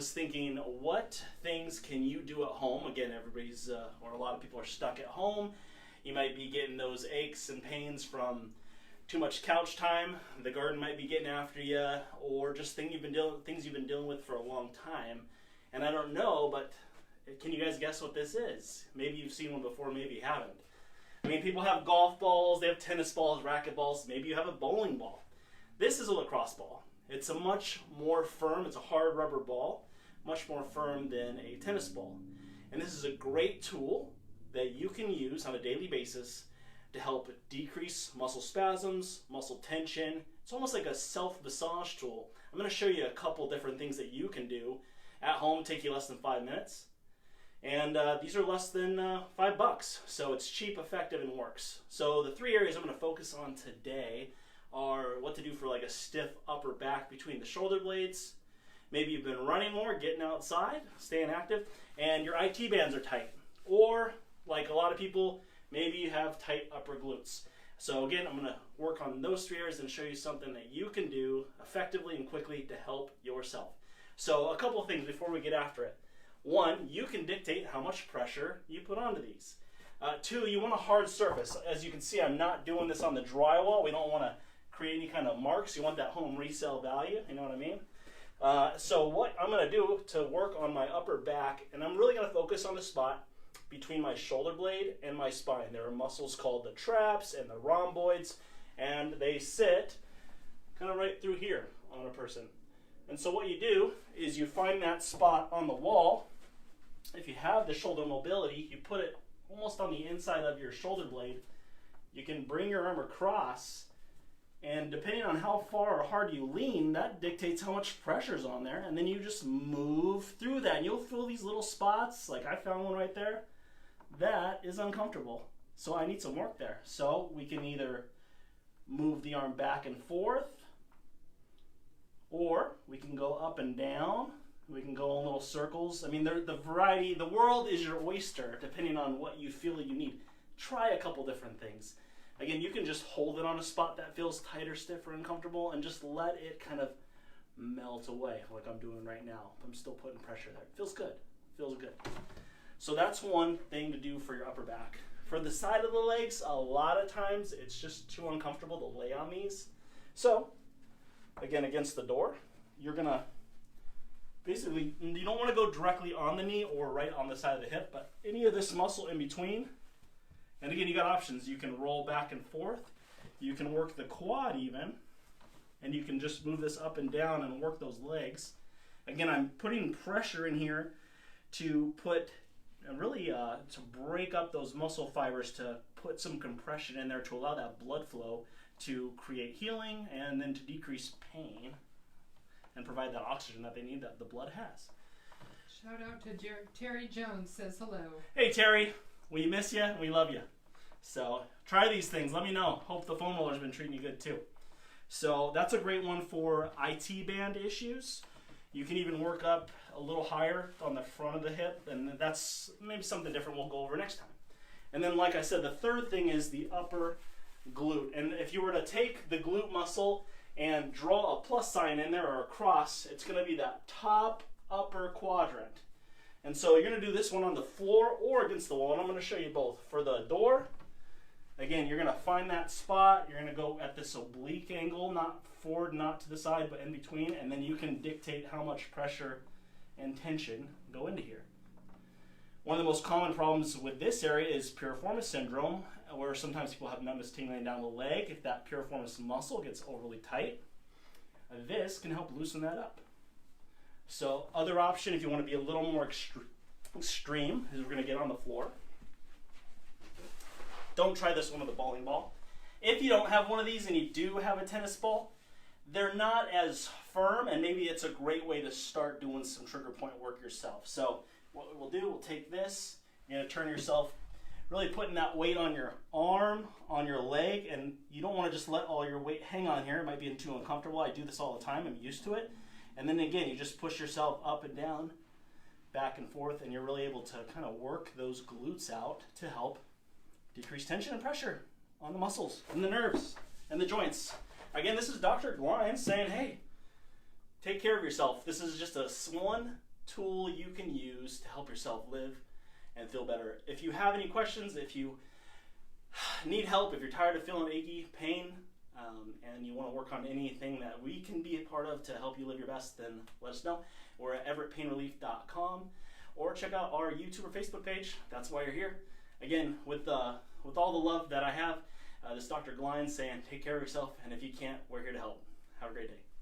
was thinking, what things can you do at home? Again, everybody's, or a lot of people are stuck at home. You might be getting those aches and pains from too much couch time. The garden might be getting after you, or just things you've been dealing with for a long time. And I don't know, but can you guys guess what this is? Maybe you've seen one before, maybe you haven't. I mean, people have golf balls, they have tennis balls, racket balls, maybe you have a bowling ball. This is a lacrosse ball. It's a much more firm, it's a hard rubber ball, much more firm than a tennis ball. And this is a great tool that you can use on a daily basis to help decrease muscle spasms, muscle tension. It's almost like a self-massage tool. I'm going to show you a couple different things that you can do at home, take you less than 5 minutes. And these are less than $5, so it's cheap, effective, and works. So the 3 areas I'm going to focus on today are what to do for like a stiff upper back between the shoulder blades. Maybe you've been running more, getting outside, staying active, and your IT bands are tight. Or, like a lot of people, maybe you have tight upper glutes. So again, I'm going to work on those 3 areas and show you something that you can do effectively and quickly to help yourself. So a couple of things before we get after it. 1, you can dictate how much pressure you put onto these. 2, you want a hard surface. As you can see, I'm not doing this on the drywall. We don't want to create any kind of marks. You want that home resale value, you know what I mean? So what I'm going to do to work on my upper back, and I'm really going to focus on the spot between my shoulder blade and my spine. There are muscles called the traps and the rhomboids, and they sit kind of right through here on a person. And so what you do is you find that spot on the wall. If you have the shoulder mobility, you put it almost on the inside of your shoulder blade. You can bring your arm across, and depending on how far or hard you lean, that dictates how much pressure's on there. And then you just move through that, and you'll feel these little spots. Like I found one right there. That is uncomfortable. So I need some work there. So we can either move the arm back and forth, or we can go up and down. We can go in little circles. I mean, the variety, the world is your oyster, depending on what you feel you need. Try a couple different things. Again, you can just hold it on a spot that feels tight or stiff or uncomfortable and just let it kind of melt away like I'm doing right now. I'm still putting pressure there. It feels good. Feels good. So that's one thing to do for your upper back. For the side of the legs, a lot of times it's just too uncomfortable to lay on these. So, again, against the door, you're going to basically, you don't want to go directly on the knee or right on the side of the hip, but any of this muscle in between. And again, you got options. You can roll back and forth. You can work the quad even, and you can just move this up and down and work those legs. Again, I'm putting pressure in here to put really to break up those muscle fibers, to put some compression in there to allow that blood flow to create healing and then to decrease pain and provide that oxygen that they need that the blood has. Shout out to Terry Jones says hello. Hey Terry, we miss you and we love you. So try these things. Let me know. Hope the foam roller's been treating you good too. So that's a great one for IT band issues. You can even work up a little higher on the front of the hip, and that's maybe something different we'll go over next time. And then, like I said, the third thing is the upper glute. And if you were to take the glute muscle and draw a plus sign in there or a cross, it's going to be that top upper quadrant. And so you're going to do this one on the floor or against the wall, and I'm going to show you both. For the door, again, you're going to find that spot. You're going to go at this oblique angle, not forward, not to the side, but in between, and then you can dictate how much pressure and tension go into here. One of the most common problems with this area is piriformis syndrome, where sometimes people have numbness tingling down the leg if that piriformis muscle gets overly tight. This can help loosen that up. So other option, if you want to be a little more extreme, is we're going to get on the floor. Don't try this one with a bowling ball. If you don't have one of these and you do have a tennis ball, they're not as firm, and maybe it's a great way to start doing some trigger point work yourself. So what we'll do, we'll take this, you're going to turn yourself, really putting that weight on your arm, on your leg, and you don't want to just let all your weight hang on here. It might be too uncomfortable. I do this all the time. I'm used to it. And then again, you just push yourself up and down, back and forth, and you're really able to kind of work those glutes out to help decrease tension and pressure on the muscles and the nerves and the joints. Again, this is Dr. Glines saying, hey, take care of yourself. This is just a one tool you can use to help yourself live and feel better. If you have any questions, if you need help, if you're tired of feeling achy pain, and you want to work on anything that we can be a part of to help you live your best, then let us know. We're at everettpainrelief.com, or check out our YouTube or Facebook page. That's why you're here. Again, with all the love that I have, this Dr. Glines saying, take care of yourself, and if you can't, we're here to help. Have a great day.